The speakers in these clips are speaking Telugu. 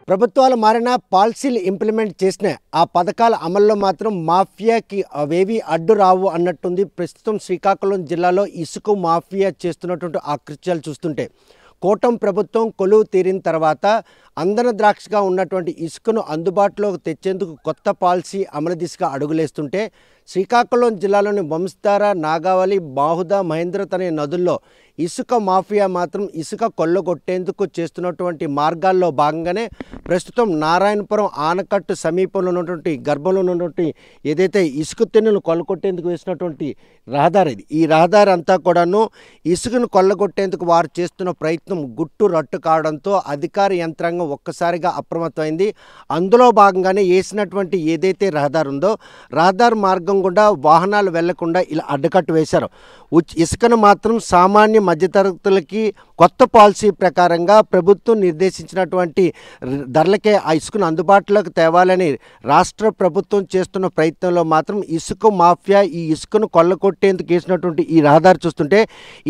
ప్రభుత్వాలు మారినా పాలసీలు ఇంప్లిమెంట్ చేసిన ఆ పథకాల అమల్లో మాత్రం మాఫియాకి అవేవి అడ్డు రావు అన్నట్టుంది. ప్రస్తుతం శ్రీకాకుళం జిల్లాలో ఇసుక మాఫియా చేస్తున్నటువంటి ఆ కృత్యాలు చూస్తుంటే కూటమి ప్రభుత్వం కొలువు తీరిన తర్వాత అందన ద్రాక్షగా ఉన్నటువంటి ఇసుకను అందుబాటులోకి తెచ్చేందుకు కొత్త పాలసీ అమలు దిశగా అడుగులేస్తుంటే శ్రీకాకుళం జిల్లాలోని వంశధార, నాగావళి, బాహుదా, మహేంద్రత్ అనే నదుల్లో ఇసుక మాఫియా మాత్రం ఇసుక కొల్లగొట్టేందుకు చేస్తున్నటువంటి మార్గాల్లో భాగంగానే ప్రస్తుతం నారాయణపురం ఆనకట్టు సమీపంలో ఉన్నటువంటి గర్భంలో ఉన్నటువంటి ఏదైతే ఇసుక తెన్నులు కొల్లగొట్టేందుకు వేసినటువంటి రహదారి ఇది. ఈ రహదారి అంతా కూడాను ఇసుకను కొల్లగొట్టేందుకు వారు చేస్తున్న ప్రయత్నం గుట్టు రట్టు కావడంతో అధికార యంత్రాంగం ఒక్కసారిగా అప్రమత్తమైంది. అందులో భాగంగానే వేసినటువంటి ఏదైతే రహదారి ఉందో రహదారి మార్గం గుండా వాహనాలు వెళ్లకుండా ఇలా అడ్డుకట్టు వేశారు. ఇసుకను మాత్రం సామాన్య మధ్యతరగతులకి కొత్త పాలసీ ప్రకారంగా ప్రభుత్వం నిర్దేశించినటువంటి ధరలకే ఆ ఇసుకను అందుబాటులోకి తేవాలని రాష్ట్ర ప్రభుత్వం చేస్తున్న ప్రయత్నంలో మాత్రం ఇసుక మాఫియా ఈ ఇసుకను కొల్లగొట్టేందుకు వేసినటువంటి ఈ రహదారి చూస్తుంటే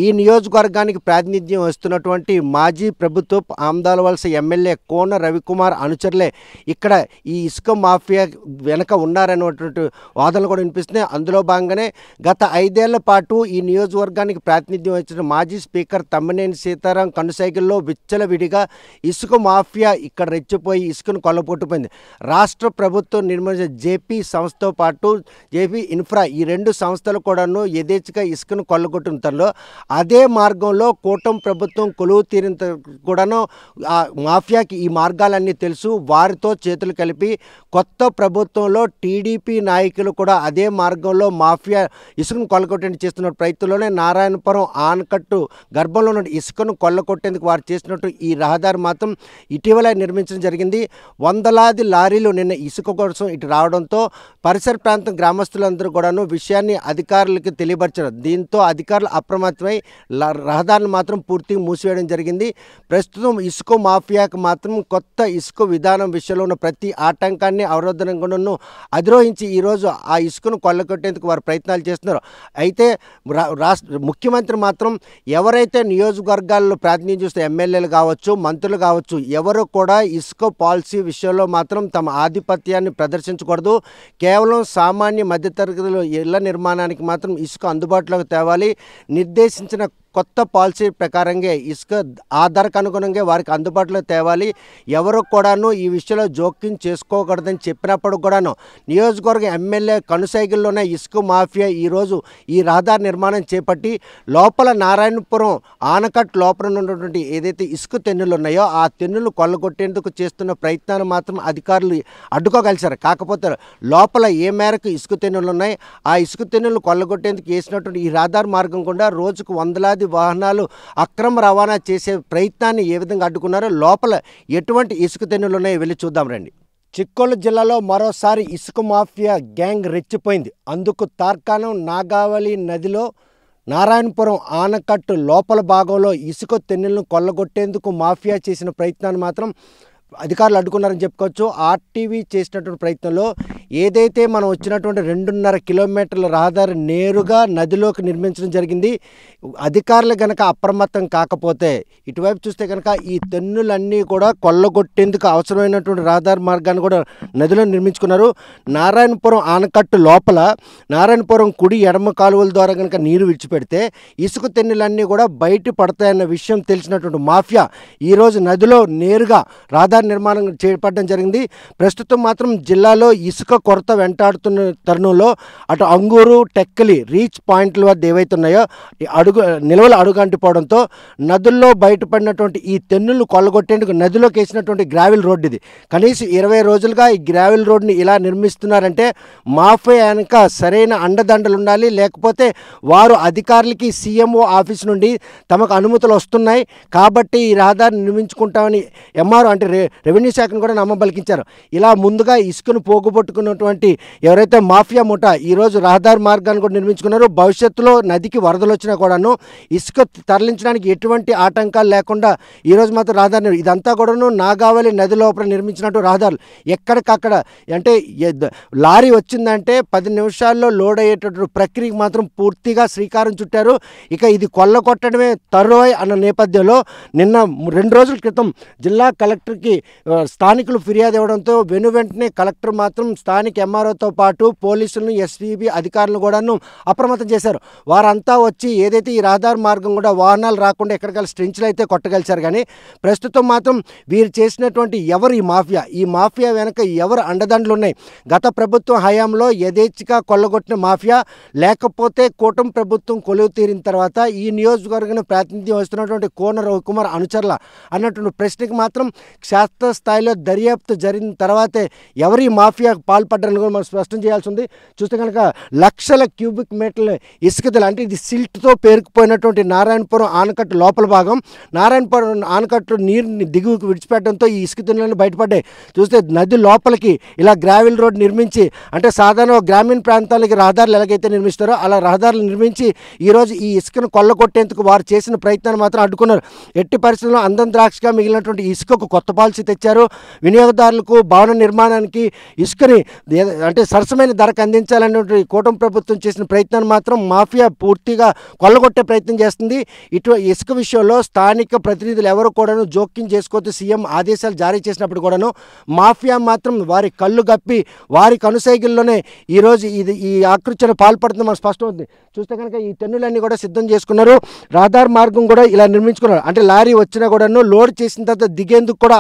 ఈ నియోజకవర్గానికి ప్రాతినిధ్యం వస్తున్నటువంటి మాజీ ప్రభుత్వ ఆమదాలవలస ఎమ్మెల్యే కోన రవికుమార్ అనుచరులే ఇక్కడ ఈ ఇసుక మాఫియా వెనక ఉన్నారనేటువంటి వాదనలు కూడా వినిపిస్తున్నాయి. అందులో భాగంగానే గత 5 ఏళ్ల పాటు ఈ నియోజకవర్గానికి ప్రాతినిధ్యం వచ్చిన మాజీ స్పీకర్ తమ్మినేని సీతారాం కనుసైకిల్లో విచ్చలవిడిగా ఇసుక మాఫియా ఇక్కడ రెచ్చిపోయి ఇసుకను కొల్లగొట్టుపోయింది. రాష్ట్ర ప్రభుత్వం నిర్మించిన జేపీ సంస్థతో పాటు జేపీ ఇన్ఫ్రా ఈ 2 సంస్థలు కూడాను యథేచ్ఛగా ఇసుకను కొల్లగొట్టిన తనలో అదే మార్గంలో కూటమి ప్రభుత్వం కొలువు తీరిన కూడాను ఆ మాఫియాకి ఈ మార్గాలన్నీ తెలుసు. వారితో చేతులు కలిపి కొత్త ప్రభుత్వంలో టీడీపీ నాయకులు కూడా అదే మార్గంలో మాఫియా ఇసుకను కొల్లగొట్టేందుకు చేస్తున్న ప్రయత్నంలోనే నారాయణపురం ఆనకట్టు గర్భంలో ఉన్న ఇసుకను కొల్లగొట్టేందుకు వారు చేసినట్టు ఈ రహదారి మాత్రం ఇటీవల నిర్మించడం జరిగింది. వందలాది లారీలు నిన్న ఇసుక కోసం ఇటు రావడంతో పరిసర ప్రాంతం గ్రామస్తులందరూ కూడాను విషయాన్ని అధికారులకు తెలియపరిచారు. దీంతో అధికారులు అప్రమత్తమై రహదారిని మాత్రం పూర్తిగా మూసివేయడం జరిగింది. ప్రస్తుతం ఇసుక మాఫియాకు మాత్రం కొత్త ఇసుక విధానం విషయంలో ఉన్న ప్రతి ఆటంకాన్ని అవరోధనను అధిరోహించి ఈరోజు ఆ ఇసుకను కొల్లగొట్టేందుకు వారు ప్రయత్నాలు చేస్తున్నారు. అయితే ముఖ్యమంత్రి మాత్రం ఎవరైతే నియోజకవర్గాల్లో ప్రాతినిధ్యం చేస్తే ఎమ్మెల్యేలు కావచ్చు, మంత్రులు కావచ్చు, ఎవరు కూడా ఇసుక పాలసీ విషయంలో మాత్రం తమ ఆధిపత్యాన్ని ప్రదర్శించకూడదు. కేవలం సామాన్య మధ్యతరగతుల ఇళ్ల నిర్మాణానికి మాత్రం ఇసుక అందుబాటులోకి తేవాలి. నిర్దేశించిన కొత్త పాలసీ ప్రకారంగా ఇసుక ఆ ధరకు అనుగుణంగా వారికి అందుబాటులో తేవాలి. ఎవరు కూడాను ఈ విషయంలో జోక్యం చేసుకోకూడదని చెప్పినప్పుడు కూడాను నియోజకవర్గ ఎమ్మెల్యే కనుసైకిల్లోనే ఇసుక మాఫియా ఈరోజు ఈ రహదారి నిర్మాణం చేపట్టి లోపల నారాయణపురం ఆనకట్టు లోపల ఉన్నటువంటి ఏదైతే ఇసుక తెన్నులు ఉన్నాయో ఆ తెన్నులు కొల్లగొట్టేందుకు చేస్తున్న ప్రయత్నాన్ని మాత్రం అధికారులు అడ్డుకోగలిశారు. కాకపోతే లోపల ఏ మేరకు ఇసుక తెన్నులు ఉన్నాయి ఆ ఇసుక తెన్నులు కొల్లగొట్టేందుకు వేసినటువంటి ఈ రహదారి మార్గం కూడా రోజుకు వందలాది వాహనాలు అక్రమ రవాణా చేసే ప్రయత్నాన్ని ఏ విధంగా అడ్డుకున్నారో లోపల ఎటువంటి ఇసుక తెన్నులు ఉన్నాయో వెళ్ళి చూద్దాం రండి. చిక్కోలు జిల్లాలో మరోసారి ఇసుక మాఫియా గ్యాంగ్ రెచ్చిపోయింది. అందుకు తార్కాణం నాగావళి నదిలో నారాయణపురం ఆనకట్టు లోపల భాగంలో ఇసుక తెన్నులను కొల్లగొట్టేందుకు మాఫియా చేసిన ప్రయత్నాన్ని మాత్రం అధికారులు అడ్డుకున్నారని చెప్పుకోవచ్చు. ఆర్టీవీ చేసినటువంటి ప్రయత్నంలో ఏదైతే మనం వచ్చినటువంటి 2.5 కిలోమీటర్ల రహదారి నేరుగా నదిలోకి నిర్మించడం జరిగింది. అధికారులు కనుక అప్రమత్తం కాకపోతే ఇటువైపు చూస్తే కనుక ఈ తెన్నులన్నీ కూడా కొల్లగొట్టేందుకు అవసరమైనటువంటి రహదారి మార్గాన్ని కూడా నదిలో నిర్మించుకున్నారు. నారాయణపురం ఆనకట్టు లోపల నారాయణపురం కుడి ఎడమ కాలువల ద్వారా కనుక నీరు విడిచిపెడితే ఇసుక తెన్నులన్నీ కూడా బయట పడతాయన్న విషయం తెలిసినటువంటి మాఫియా ఈరోజు నదిలో నేరుగా రహదారి నిర్మాణం చేపట్టడం జరిగింది. ప్రస్తుతం మాత్రం జిల్లాలో ఇసుక కొరత వెంటాడుతున్న తరుణంలో అటు అంగూరు, టెక్కలి రీచ్ పాయింట్ల వద్ద ఏవైతే ఉన్నాయో నిల్వలు అడుగంటిపోవడంతో నదుల్లో బయటపడినటువంటి ఈ తెన్నులు కొల్లగొట్టేందుకు నదిలోకి వేసినటువంటి గ్రావెల్ రోడ్డు ఇది. కనీసం 20 రోజులుగా ఈ గ్రావెల్ రోడ్ని ఇలా నిర్మిస్తున్నారంటే మాఫియా వెనక సరైన అండదండలు ఉండాలి. లేకపోతే వారు అధికారులకి సీఎంఓ ఆఫీస్ నుండి తమకు అనుమతులు వస్తున్నాయి కాబట్టి ఈ రహదారిని నిర్మించుకుంటామని ఎంఆర్ఓ అంటే రెవెన్యూ శాఖను కూడా నమ్మబలికించారు. ఇలా ముందుగా ఇసుకను పోగుపట్టుకున్న ఉన్నటువంటి ఎవరైతే మాఫియా ముఠా ఈరోజు రహదారి మార్గాన్ని కూడా నిర్మించుకున్నారో భవిష్యత్తులో నదికి వరదలు వచ్చినా కూడాను ఇసుక తరలించడానికి ఎటువంటి ఆటంకాలు లేకుండా ఈరోజు మాత్రం రహదారి ఇదంతా కూడాను నాగావళి నది లోపల నిర్మించినట్టు రహదారులు ఎక్కడికక్కడ అంటే లారీ వచ్చిందంటే 10 నిమిషాల్లో లోడ్ అయ్యేటటువంటి ప్రక్రియకి మాత్రం పూర్తిగా శ్రీకారం చుట్టారు. ఇక ఇది కొల్లగొట్టడమే తరువాయి అన్న నేపథ్యంలో నిన్న 2 రోజుల క్రితం జిల్లా కలెక్టర్కి స్థానికులు ఫిర్యాదు ఇవ్వడంతో వెంటనే కలెక్టర్ మాత్రం స్థానిక ఎంఆర్ఓతో పాటు పోలీసులను ఎస్పీబీ అధికారులను కూడాను అప్రమత్తం చేశారు. వారంతా వచ్చి ఏదైతే ఈ రహదారి మార్గం కూడా వాహనాలు రాకుండా ఎక్కడికల్లా స్ట్రెంచ్లు అయితే కొట్టగలిచారు. కానీ ప్రస్తుతం మాత్రం వీరు చేసినటువంటి ఎవరు ఈ మాఫియా వెనక ఎవరు అండదండలు ఉన్నాయి? గత ప్రభుత్వం హయాంలో యథేచ్ఛగా కొల్లగొట్టిన మాఫియా లేకపోతే కూటమి ప్రభుత్వం కొలువు తీరిన తర్వాత ఈ నియోజకవర్గాన్ని ప్రాతినిధ్యం వస్తున్నటువంటి కోన రవికుమార్ అనుచరుల అన్నటువంటి ప్రశ్నకి మాత్రం క్షేత్రస్థాయిలో దర్యాప్తు జరిగిన తర్వాతే ఎవరు ఈ మాఫియా పాల్పడ్డారని కూడా మనం స్పష్టం చేయాల్సి ఉంది. చూస్తే కనుక లక్షల క్యూబిక్ మీటర్ల ఇసుకదలు అంటే ఇది సిల్ట్తో పేరుకుపోయినటువంటి నారాయణపురం ఆనకట్టు లోపల భాగం నారాయణపురం ఆనకట్టు నీరుని దిగువకు విడిచిపెట్టడంతో ఈ ఇసుక దినులను బయటపడ్డాయి. చూస్తే నది లోపలికి ఇలా గ్రావెల్ రోడ్ నిర్మించి అంటే సాధారణ గ్రామీణ ప్రాంతాలకి రహదారులు ఎలాగైతే నిర్మిస్తారో అలా రహదారులు నిర్మించి ఈరోజు ఈ ఇసుకను కొల్లగొట్టేందుకు వారు చేసిన ప్రయత్నాన్ని మాత్రం అడ్డుకున్నారు. ఎట్టి పరిస్థితుల్లో అందం ద్రాక్షగా మిగిలినటువంటి ఇసుకకు కొత్త పాలసీ తెచ్చారు. వినియోగదారులకు భవన నిర్మాణానికి ఇసుకని అంటే సరసమైన ధరకు అందించాలనేటువంటి కూటమి ప్రభుత్వం చేసిన ప్రయత్నాన్ని మాత్రం మాఫియా పూర్తిగా కొల్లగొట్టే ప్రయత్నం చేస్తుంది. ఇటు ఇసుక విషయంలో స్థానిక ప్రతినిధులు ఎవరు కూడాను జోక్యం చేసుకోవద్దు సీఎం ఆదేశాలు జారీ చేసినప్పుడు కూడాను మాఫియా మాత్రం వారి కళ్ళు గప్పి వారి కనుసైగుల్లోనే ఈరోజు ఈ ఆకృత్యాన్ని పాల్పడుతుంది మనకు స్పష్టమవుతుంది. చూస్తే కనుక ఈ టెన్నులన్నీ కూడా సిద్ధం చేసుకున్నారు. రహదారి మార్గం కూడా ఇలా నిర్మించుకున్నారు. అంటే లారీ వచ్చినా కూడాను లోడ్ చేసిన తర్వాత దిగేందుకు కూడా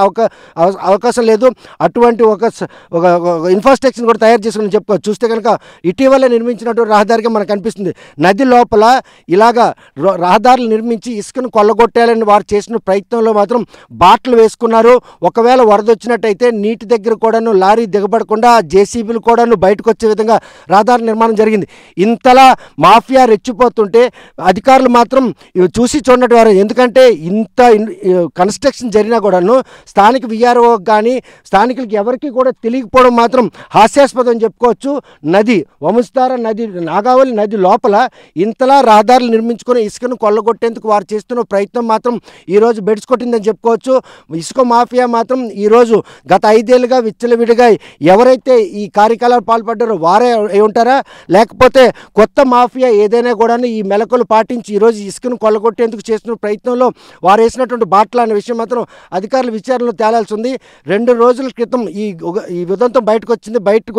అవకాశం లేదు. అటువంటి ఒక ఇన్ఫ్రాస్ట్రక్చర్ కూడా తయారు చేసుకుని చెప్పుకోవచ్చు. చూస్తే కనుక ఇటీవల నిర్మించినటువంటి రహదారిగా మనకు అనిపిస్తుంది. నది లోపల ఇలాగా రహదారులు నిర్మించి ఇసుకను కొల్లగొట్టాలని వారు చేసిన ప్రయత్నంలో మాత్రం బాటలు వేసుకున్నారు. ఒకవేళ వరద వచ్చినట్టయితే నీటి దగ్గర కూడాను లారీ దిగబడకుండా జేసీబీలు కూడాను బయటకు వచ్చే విధంగా రహదారి నిర్మాణం జరిగింది. ఇంతలా మాఫియా రెచ్చిపోతుంటే అధికారులు మాత్రం చూసి చూడనట్టు వారు. ఎందుకంటే ఇంత కన్స్ట్రక్షన్ జరిగినా కూడాను స్థానిక విఆర్ఓ కానీ స్థానికులకి ఎవరికి కూడా తెలియకపోవడం మాత్రం హాస్యాస్పదం చెప్పుకోవచ్చు. నది వంశధార నది నాగావళి నది లోపల ఇంతలా రహదారులు నిర్మించుకుని ఇసుకను కొల్లగొట్టేందుకు వారు చేస్తున్న ప్రయత్నం మాత్రం ఈరోజు బెడిసికొట్టిందని చెప్పుకోవచ్చు. ఇసుక మాఫియా మాత్రం ఈరోజు గత 5 ఏళ్ళుగా విచ్చలవిడిగా ఎవరైతే ఈ కార్యకలాపాలు పాల్పడ్డారో వారే అయి ఉంటారా, లేకపోతే కొత్త మాఫియా ఏదైనా కూడా ఈ మెలకులు పాటించి ఈరోజు ఇసుకను కొల్లగొట్టేందుకు చేస్తున్న ప్రయత్నంలో వారు వేసినటువంటి బాటలు అనే విషయం మాత్రం అధికారుల విచారణలో తేలాల్సి ఉంది. 2 రోజుల క్రితం ఈ ఉదంతం బయటకు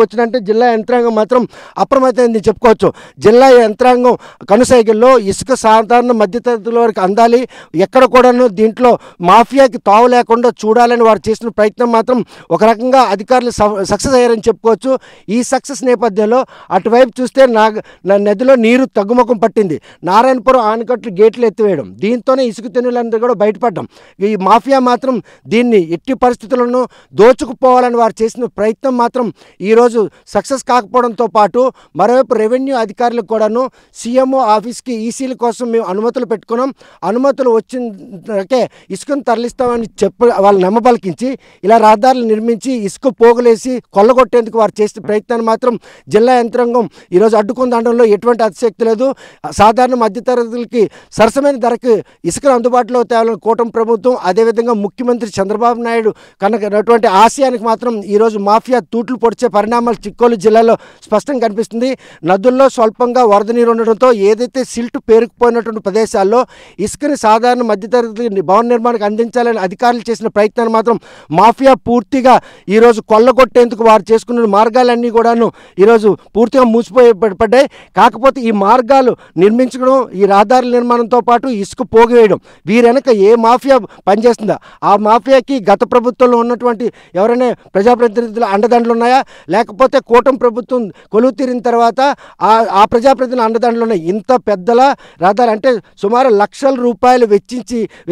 వచ్చిందంటే జిల్లా యంత్రాంగం మాత్రం అప్రమత్తమైందని చెప్పుకోవచ్చు. జిల్లా యంత్రాంగం కనుసైగల్లో ఇసుక సాధారణ మధ్యతరగతుల వరకు అందాలి, ఎక్కడ కూడాను దీంట్లో మాఫియాకి తావు లేకుండా చూడాలని వారు చేసిన ప్రయత్నం మాత్రం ఒక రకంగా అధికారులు సక్సెస్ అయ్యారని చెప్పుకోవచ్చు. ఈ సక్సెస్ నేపథ్యంలో అటువైపు చూస్తే నదిలో నీరు తగ్గుముఖం పట్టింది. నారాయణపురం ఆనకట్లు గేట్లు ఎత్తివేయడం, దీంతోనే ఇసుక తెన్నులందరూ కూడా బయటపడ్డం. ఈ మాఫియా మాత్రం దీన్ని ఎట్టి పరిస్థితులను దోచుకుపోవాలని వారు చేసిన ప్రయత్నం మాత్రం ఈరోజు సక్సెస్ కాకపోవడంతో పాటు మరోవైపు రెవెన్యూ అధికారులకు కూడాను సీఎంఓ ఆఫీస్కి ఈసీల కోసం మేము అనుమతులు పెట్టుకున్నాం, అనుమతులు వచ్చినకే ఇసుకను తరలిస్తామని వాళ్ళు నమ్మబలికించి ఇలా రహదారులు నిర్మించి ఇసుక పోగులేసి కొల్లగొట్టేందుకు వారు చేసిన ప్రయత్నాన్ని మాత్రం జిల్లా యంత్రాంగం ఈరోజు అడ్డుకుందనడంలో ఎటువంటి అతిశక్తి లేదు. సాధారణ మధ్యతరగతులకి సరసమైన ధరకు ఇసుకను అందుబాటులో తేవాలని కూటమి ప్రభుత్వం అదేవిధంగా ముఖ్యమంత్రి చంద్రబాబు నాయుడు కనుకటువంటి ఆశయానికి మాత్రం ఈరోజు మాఫియా తూట్లు పొడిచే పరిణామాలు చిక్కోలు జిల్లాలో స్పష్టంగా కనిపిస్తుంది. నదుల్లో స్వల్పంగా వరద నీరు ఉండడంతో ఏదైతే సిల్ట్ పేరుకుపోయినటువంటి ప్రదేశాల్లో ఇసుకని సాధారణ మధ్యతరగతి భవన నిర్మాణానికి అందించాలని అధికారులు చేసిన ప్రయత్నాన్ని మాత్రం మాఫియా పూర్తిగా ఈరోజు కొల్లగొట్టేందుకు వారు చేసుకున్న మార్గాలన్నీ కూడాను ఈరోజు పూర్తిగా మూసిపోయి కాకపోతే ఈ మార్గాలు నిర్మించడం, ఈ రహదారుల నిర్మాణంతో పాటు ఇసుక పోగివేయడం వీరెనక ఏ మాఫియా పనిచేస్తుందా, ఆ మాఫియాకి గత ప్రభుత్వంలో ఉన్నటువంటి ఎవరైనా ప్రజాప్రతినిధుల అండదండలు ఉన్నాయా, లేకపోతే కూటమి ప్రభుత్వం కొలువు తీరిన తర్వాత ఆ ప్రజాప్రతినిధుల అండదండలు ఉన్నాయి? ఇంత పెద్దల రహదారు అంటే సుమారు లక్షల రూపాయలు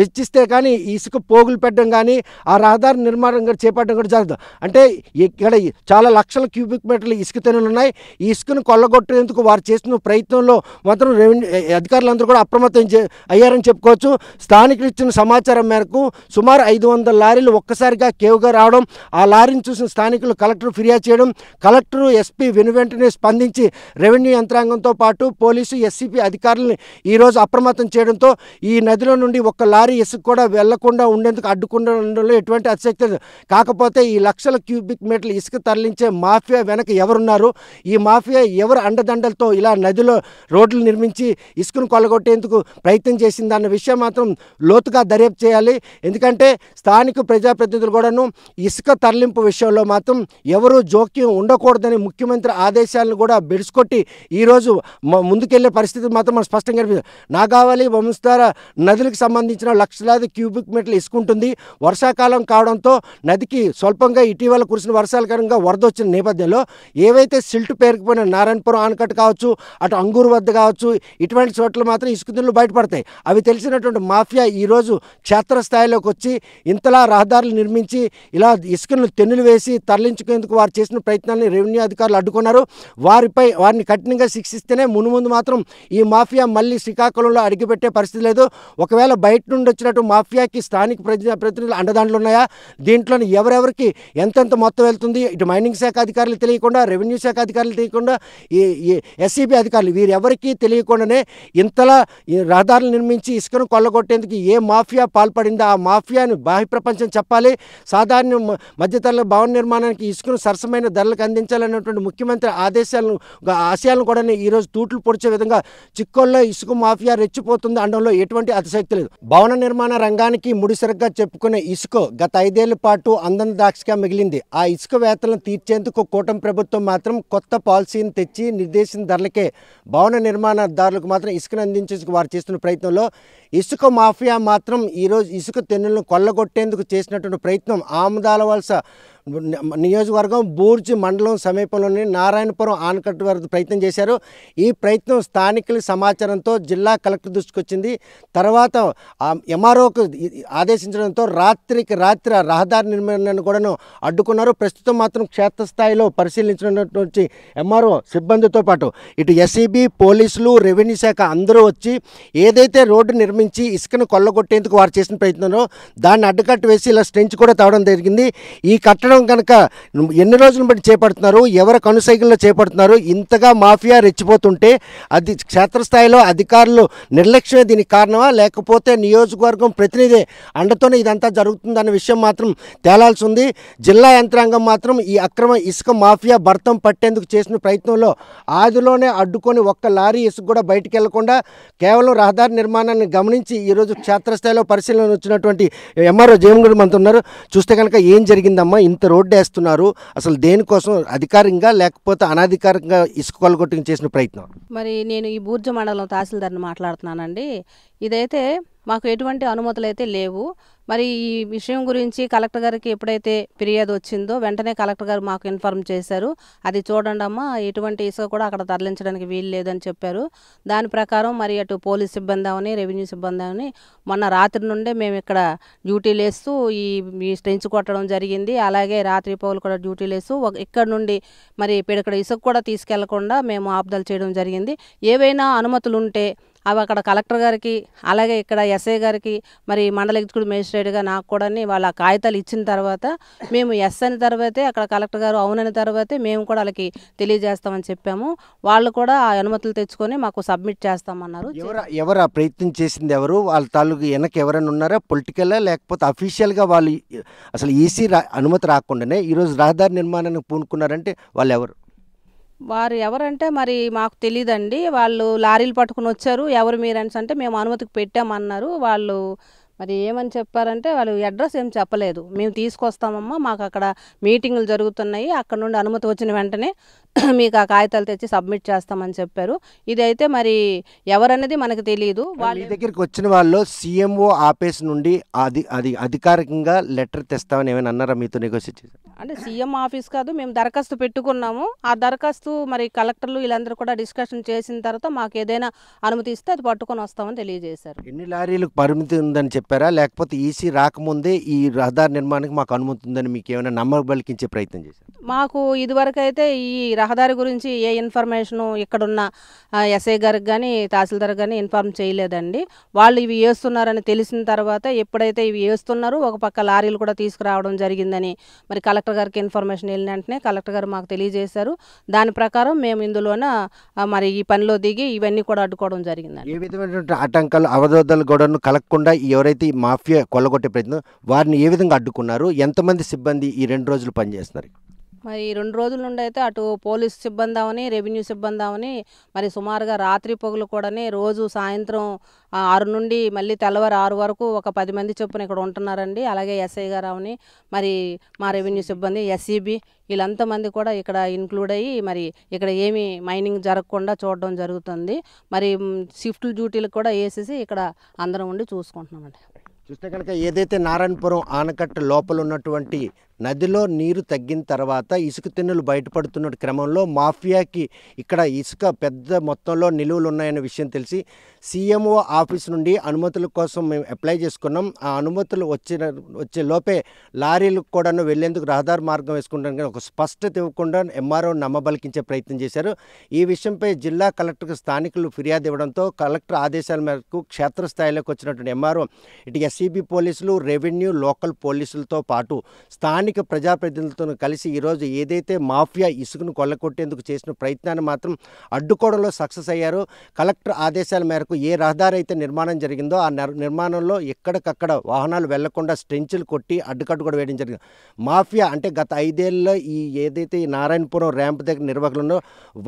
వెచ్చిస్తే కానీ ఇసుక పోగులు పెట్టడం కానీ ఆ రహదారి నిర్మాణం కూడా చేపట్టడం కూడా జరగదు. అంటే ఇక్కడ చాలా లక్షల క్యూబిక్ మీటర్లు ఇసుక తెన్నులు ఉన్నాయి. ఈ ఇసుకను కొల్లగొట్టేందుకు వారు చేస్తున్న ప్రయత్నంలో మాత్రం రెవెన్యూ అధికారులందరూ కూడా అప్రమత్తం అయ్యారని చెప్పుకోవచ్చు. స్థానికులు ఇచ్చిన సమాచారం మేరకు సుమారు 500 లారీలు ఒక్కసారిగా కేవుగా రావడం, ఆ లారీని చూసిన స్థానికులు కలెక్టర్ ఫిర్యాదు చేయడం, కలెక్టరు ఎస్పీ వెనువెంటనే స్పందించి రెవెన్యూ యంత్రాంగంతో పాటు పోలీసు ఎస్సీపీ అధికారులని ఈరోజు అప్రమత్తం చేయడంతో ఈ నదిలో నుండి ఒక్క లారీ ఇసుక కూడా వెళ్లకుండా ఉండేందుకు అడ్డుకుండడంలో ఎటువంటి అతిశక్తి లేదు. కాకపోతే ఈ లక్షల క్యూబిక్ మీటర్ల ఇసుక తరలించే మాఫియా వెనక ఎవరున్నారు, ఈ మాఫియా ఎవరు అండదండలతో ఇలా నదిలో రోడ్లు నిర్మించి ఇసుకను కొల్లగొట్టేందుకు ప్రయత్నం చేసిందన్న విషయం మాత్రం లోతుగా దర్యాప్తు చేయాలి. ఎందుకంటే స్థానిక ప్రజాప్రతినిధులు కూడాను ఇసుక తరలింపు విషయంలో మాత్రం ఎవరూ జోక్యం ఉండకూడదని ముఖ్యమంత్రి ఆదేశాలను కూడా బెడిసికొట్టి ఈరోజు ముందుకెళ్లే పరిస్థితి మాత్రం మనం స్పష్టంగా కనిపిస్తుంది. నాగావళి వంశధార నదులకు సంబంధించిన లక్షలాది క్యూబిక్ మీటర్లు ఇసుక ఉంటుంది. వర్షాకాలం కావడంతో నదికి స్వల్పంగా ఇటీవల కురిసిన వర్షాల కారణంగా వరద వచ్చిన నేపథ్యంలో ఏవైతే సిల్ట్ పేరుకుపోయిన నారాయణపురం ఆనకట్ట కావచ్చు, అటు అంగూరు వద్ద కావచ్చు, ఇటువంటి చోట్ల మాత్రం ఇసుక దిన్నులు బయటపడతాయి. అవి తెలిసినటువంటి మాఫియా ఈరోజు క్షేత్రస్థాయిలోకి వచ్చి ఇంతలా రహదారులు నిర్మించి ఇలా ఇసుకను తెన్నులు వేసి తరలించుకునేందుకు వారు చేసిన ప్రయత్నాన్ని రెవెన్యూ అధికారులు అడ్డుకున్నారు. వారిని కఠినంగా శిక్షిస్తేనే మునుముందు మాత్రం ఈ మాఫియా మళ్ళీ శ్రీకాకుళంలో అడిగిపెట్టే పరిస్థితి లేదు. ఒకవేళ బయట నుండి వచ్చినట్టు మాఫియాకి స్థానిక ప్రతినిధులు అండదండలు ఉన్నాయా, దీంట్లో ఎవరెవరికి ఎంతెంత మొత్తం వెళ్తుంది, ఇటు మైనింగ్ శాఖ అధికారులు తెలియకుండా, రెవెన్యూ శాఖ అధికారులు తెలియకుండా, ఈ ఎస్సీబీ అధికారులు వీరెవరికీ తెలియకుండానే ఇంతలా రహదారులు నిర్మించి ఇసుకను కొల్లగొట్టేందుకు ఏ మాఫియా పాల్పడిందో ఆ మాఫియాను బాహ్య ప్రపంచం చెప్పాలి. సాధారణ మధ్యతరగతి భవన నిర్మాణానికి ఇసుకను సరసమైన ధరలకు అందించాలన్నటువంటి ముఖ్యమంత్రి ఆశయాలను కూడా ఈరోజు తూట్లు పొడిచే విధంగా చిక్కోల్లో ఇసుక మాఫియా రెచ్చిపోతుంది అనడంలో ఎటువంటి అతిశక్తి లేదు. భవన నిర్మాణ రంగానికి ముడిసరిగ్గా చెప్పుకునే ఇసుక గత 5 ఏళ్ల పాటు అందని ద్రాక్షగా మిగిలింది. ఆ ఇసుక వేతలను తీర్చేందుకు కూటమి ప్రభుత్వం మాత్రం కొత్త పాలసీని తెచ్చి నిర్దేశించిన ధరలకే భవన నిర్మాణదారులకు మాత్రం ఇసుకను అందించేందుకు వారు చేస్తున్న ప్రయత్నంలో ఇసుక మాఫియా మాత్రం ఈరోజు ఇసుక తెన్నులను కొల్లగొట్టేందుకు చేసినటువంటి ప్రయత్నం ఆముదాల వలస నియోజకవర్గం బూర్జి మండలం సమీపంలోని నారాయణపురం ఆనకట్టు వరకు ప్రయత్నం చేశారు. ఈ ప్రయత్నం స్థానికుల సమాచారంతో జిల్లా కలెక్టర్ దృష్టికి వచ్చింది. తర్వాత ఎంఆర్ఓకు ఆదేశించడంతో రాత్రికి రాత్రి రహదారి నిర్మాణాన్ని కూడాను అడ్డుకున్నారు. ప్రస్తుతం మాత్రం క్షేత్రస్థాయిలో పరిశీలించినటువంటి ఎంఆర్ఓ సిబ్బందితో పాటు ఇటు ఎస్ఈబీ, పోలీసులు, రెవెన్యూ శాఖ అందరూ వచ్చి ఏదైతే రోడ్డు నిర్మించి ఇసుకను కొల్లగొట్టేందుకు వారు చేసిన ప్రయత్నంలో దాన్ని అడ్డుకట్టు వేసి ఇలా స్ట్రెంచ్ కూడా తేవడం జరిగింది. ఈ కట్టడం కనుక ఎన్ని రోజులను బట్టి చేపడుతున్నారు, ఎవరి కనుసైకిల్లో చేపడుతున్నారు, ఇంతగా మాఫియా రెచ్చిపోతుంటే అది క్షేత్రస్థాయిలో అధికారులు నిర్లక్ష్యమే దీనికి కారణమా, లేకపోతే నియోజకవర్గం ప్రతినిధి అండతోనే ఇదంతా జరుగుతుందన్న విషయం మాత్రం తేలాల్సి ఉంది. జిల్లా యంత్రాంగం మాత్రం ఈ అక్రమ ఇసుక మాఫియా భర్తం పట్టేందుకు చేసిన ప్రయత్నంలో ఆదిలోనే అడ్డుకొని ఒక్క లారీ ఇసుక కూడా బయటికి వెళ్లకుండా కేవలం రహదారి నిర్మాణాన్ని గమనించి ఈరోజు క్షేత్రస్థాయిలో పరిశీలన వచ్చినటువంటి ఎంఆర్ఓ జయమగుడి మనతో ఉన్నారు. చూస్తే కనుక ఏం జరిగిందమ్మా, ఇంత రోడ్డు వేస్తున్నారు, అసలు దేనికోసం, అధికారికంగా లేకపోతే అనధికారికంగా ఇసుక కొల్లగొట్టుకు చేసిన ప్రయత్నం? మరి నేను ఈ బూర్జ మండలం తహసీల్దార్ని మాట్లాడుతున్నానండి. ఇదైతే మాకు ఎటువంటి అనుమతులు అయితే లేవు. మరి ఈ విషయం గురించి కలెక్టర్ గారికి ఎప్పుడైతే ఫిర్యాదు వచ్చిందో వెంటనే కలెక్టర్ గారు మాకు ఇన్ఫార్మ్ చేశారు. అది చూడండి అమ్మా, ఎటువంటి ఇసుక కూడా అక్కడ తరలించడానికి వీలు లేదని చెప్పారు. దాని ప్రకారం మరి అటు పోలీస్ సిబ్బంది అవని, రెవెన్యూ సిబ్బంది అవని మొన్న రాత్రి నుండే మేము ఇక్కడ డ్యూటీలు వేస్తూ ఈ స్ట్రెంచ్ కొట్టడం జరిగింది. అలాగే రాత్రి పౌలు కూడా డ్యూటీలు వేస్తూ ఇక్కడ నుండి మరి ఇక్కడ ఇసుక కూడా తీసుకెళ్లకుండా మేము ఆపుదల చేయడం జరిగింది. ఏవైనా అనుమతులు ఉంటే అవి అక్కడ కలెక్టర్ గారికి, అలాగే ఇక్కడ ఎస్ఐ గారికి, మరి మండల ఎగ్జిక్యూటివ్ మేజిస్ట్రేట్గా నాకు కూడా వాళ్ళ కాగితాలు ఇచ్చిన తర్వాత మేము ఎస్ అని తర్వాతే అక్కడ కలెక్టర్ గారు అవునని తర్వాతే మేము కూడా వాళ్ళకి తెలియజేస్తామని చెప్పాము. వాళ్ళు కూడా ఆ అనుమతులు తెచ్చుకొని మాకు సబ్మిట్ చేస్తామన్నారు. ఎవరు ఆ ప్రయత్నం చేసింది, ఎవరు వాళ్ళ తాలూకు వెనక ఎవరైనా ఉన్నారా, పొలిటికల్గా లేకపోతే అఫీషియల్గా వాళ్ళు అసలు ఈసీ అనుమతి రాకుండానే ఈరోజు రహదారి నిర్మాణానికి పూనుకున్నారంటే వాళ్ళు ఎవరు? వారు ఎవరంటే మరి మాకు తెలియదండి. వాళ్ళు లారీలు పట్టుకుని వచ్చారు. ఎవరు మీరని అంటే మేము అనుమతికి పెట్టామన్నారు. వాళ్ళు మరి ఏమని చెప్పారంటే వాళ్ళు అడ్రస్ ఏం చెప్పలేదు. మేము తీసుకొస్తామమ్మా, మాకు అక్కడ మీటింగులు జరుగుతున్నాయి, అక్కడ నుండి అనుమతి వచ్చిన వెంటనే మీకు ఆ కాగితాలు తెచ్చి సబ్మిట్ చేస్తామని చెప్పారు. ఇదైతే మరి ఎవరన్నది మనకు తెలియదు. వాళ్ళ దగ్గరికి వచ్చిన వాళ్ళు సీఎంఓ ఆఫీస్ నుండి అది అధికారికంగా లెటర్ తెస్తామని ఏమైనా అన్నారా మీతో నెగోషియేట్ చేశారు? అంటే సీఎం ఆఫీస్ కాదు, మేము దరఖాస్తు పెట్టుకున్నాము. ఆ దరఖాస్తు మరి కలెక్టర్లు వీళ్ళందరూ కూడా డిస్కషన్ చేసిన తర్వాత మాకు ఏదైనా అనుమతి ఇస్తే అది పట్టుకొని వస్తామని తెలియజేశారు. ఎన్ని లారీలకు పరిమితి ఉందని చెప్పారా, లేకపోతే ఈసీ రాకముందే ఈ రహదారి నిర్మాణానికి మాకు అనుమతి ఉందని మీకు ఏమైనా నమ్మబలికించే ప్రయత్నం చేశారు? మాకు ఇదివరకు అయితే ఈ రహదారి గురించి ఏ ఇన్ఫర్మేషను ఇక్కడున్న ఎస్ఐ గారికి కానీ తహసీల్దార్ కానీ ఇన్ఫార్మ్ చేయలేదండి. వాళ్ళు ఇవి వేస్తున్నారని తెలిసిన తర్వాత ఎప్పుడైతే ఇవి వేస్తున్నారో ఒక పక్క లారీలు కూడా తీసుకురావడం జరిగిందని మరి కలెక్టర్ గారికి ఇన్ఫర్మేషన్ వెళ్ళిన వెంటనే కలెక్టర్ గారు మాకు తెలియజేశారు. దాని ప్రకారం మేము ఇందులోన మరి ఈ పనిలో దిగి ఇవన్నీ కూడా అడ్డుకోవడం జరిగిందండి. ఏ విధమైనటువంటి ఆటంకాలు అవరోధాలు గొడవను కలగకుండా ఎవరైతే ఈ మాఫియా కొల్లగొట్టే ప్రయత్నం వారిని ఏ విధంగా అడ్డుకున్నారు? ఎంతమంది సిబ్బంది ఈ 2 రోజులు పనిచేస్తున్నారు? మరి 2 రోజుల నుండి అయితే అటు పోలీస్ సిబ్బంది అవని రెవెన్యూ సిబ్బంది అవని మరి సుమారుగా రాత్రి పగులు కూడానే రోజు సాయంత్రం 6 నుండి మళ్ళీ తెల్లవారు 6 వరకు ఒక 10 మంది చొప్పున ఇక్కడ ఉంటున్నారండి. అలాగే ఎస్ఐ గారు అవని మరి మా రెవెన్యూ సిబ్బంది ఎస్ఈబి వీళ్ళంతమంది కూడా ఇక్కడ ఇన్క్లూడ్ అయ్యి మరి ఇక్కడ ఏమి మైనింగ్ జరగకుండా చూడడం జరుగుతుంది. మరి షిఫ్ట్ డ్యూటీలకు కూడా వేసేసి ఇక్కడ అందరం ఉండి చూసుకుంటున్నామండి. చూస్తే కనుక ఏదైతే నారాయణపురం ఆనకట్ట లోపల ఉన్నటువంటి నదిలో నీరు తగ్గిన తర్వాత ఇసుక తిన్నులు బయటపడుతున్న క్రమంలో మాఫియాకి ఇక్కడ ఇసుక పెద్ద మొత్తంలో నిలువలు ఉన్నాయనే విషయం తెలిసి సీఎంఓ ఆఫీస్ నుండి అనుమతుల కోసం మేము అప్లై చేసుకున్నాం. ఆ అనుమతులు వచ్చే లోపే లారీలకు కూడా వెళ్లేందుకు రహదారి మార్గం వేసుకుంటాం కానీ ఒక స్పష్టత ఇవ్వకుండా ఎంఆర్ఓ నమ్మబలికించే ప్రయత్నం చేశారు. ఈ విషయంపై జిల్లా కలెక్టర్కు స్థానికులు ఫిర్యాదు ఇవ్వడంతో కలెక్టర్ ఆదేశాల మేరకు క్షేత్రస్థాయిలోకి వచ్చినటువంటి ఎంఆర్ఓ ఇటు ఎస్సీబీ పోలీసులు రెవెన్యూ లోకల్ పోలీసులతో పాటు స్థానిక ప్రజాప్రతినిధులతో కలిసి ఈరోజు ఏదైతే మాఫియా ఇసుకను కొల్లగొట్టేందుకు చేసిన ప్రయత్నాన్ని మాత్రం అడ్డుకోవడంలో సక్సెస్ అయ్యారు. కలెక్టర్ ఆదేశాల మేరకు ఏ రహదారి అయితే నిర్మాణం జరిగిందో ఆ నిర్మాణంలో ఎక్కడికక్కడ వాహనాలు వెళ్లకుండా స్ట్రెంచులు కొట్టి అడ్డుకట్టు కూడా వేయడం జరిగింది. మాఫియా అంటే గత 5 ఏళ్ళలో ఏదైతే ఈ నారాయణపురం ర్యాంప్ దగ్గర నిర్వాహకులు ఉన్నో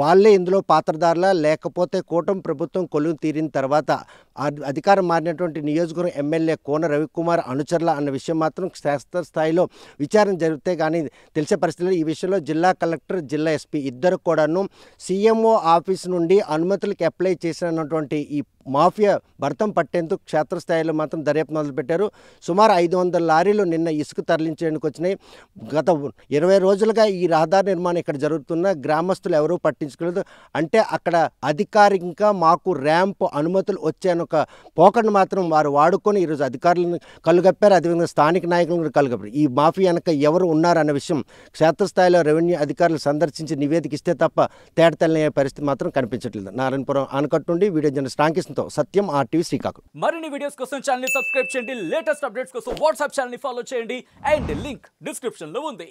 వాళ్ళే ఇందులో పాత్రధారులా లేకపోతే కూటమి ప్రభుత్వం కొలువు తీరిన తర్వాత అధికారం మారినటువంటి నియోజకవర్గం ఎమ్మెల్యే కోన రవికుమార్ అనుచరుల అన్న విషయం మాత్రం క్షేత్రస్థాయిలో విచారణ జరిగితే కానీ తెలిసే పరిస్థితుల్లో ఈ విషయంలో జిల్లా కలెక్టర్ జిల్లా ఎస్పీ ఇద్దరు కూడాను సీఎంఓ ఆఫీస్ నుండి అనుమతులకు అప్లై చేసినటువంటి ఈ మాఫియా భర్తం పట్టేందుకు క్షేత్రస్థాయిలో మాత్రం దర్యాప్తు మొదలుపెట్టారు. సుమారు 500 లారీలు నిన్న ఇసుక తరలించేందుకు వచ్చినాయి. గత 20 రోజులుగా ఈ రహదారి నిర్మాణం ఇక్కడ జరుగుతున్న గ్రామస్తులు ఎవరూ పట్టించుకోలేదు. అంటే అక్కడ అధికారికంగా మాకు ర్యాంప్ అనుమతులు వచ్చాయని ఒక పోకను మాత్రం వారు వాడుకొని ఈరోజు అధికారులను కలుగప్పారు. అదేవిధంగా స్థానిక నాయకులను కూడా కలుగప్పారు. ఈ మాఫియా వెనక ఎవరు ఉన్నారన్న విషయం క్షేత్రస్థాయిలో రెవెన్యూ అధికారులు సందర్శించి నివేదిక ఇస్తే తప్ప తేటతెల్లనే పరిస్థితి మాత్రం కనిపించట్లేదు. నారాయణపురం ఆనకట్టు నుండి వీడియో జర్నలిస్ట్ రాంకిష్ సత్యం RTV శ్రీకాకుళం. మరిన్ని వీడియోస్ కోసం ఛానల్ ని సబ్స్క్రైబ్ చేయండి. లేటెస్ట్ అప్డేట్స్ కోసం వాట్సాప్ ఛానల్ ని ఫాలో చేయండి. అండ్ లింక్ డిస్క్రిప్షన్ లో ఉంది.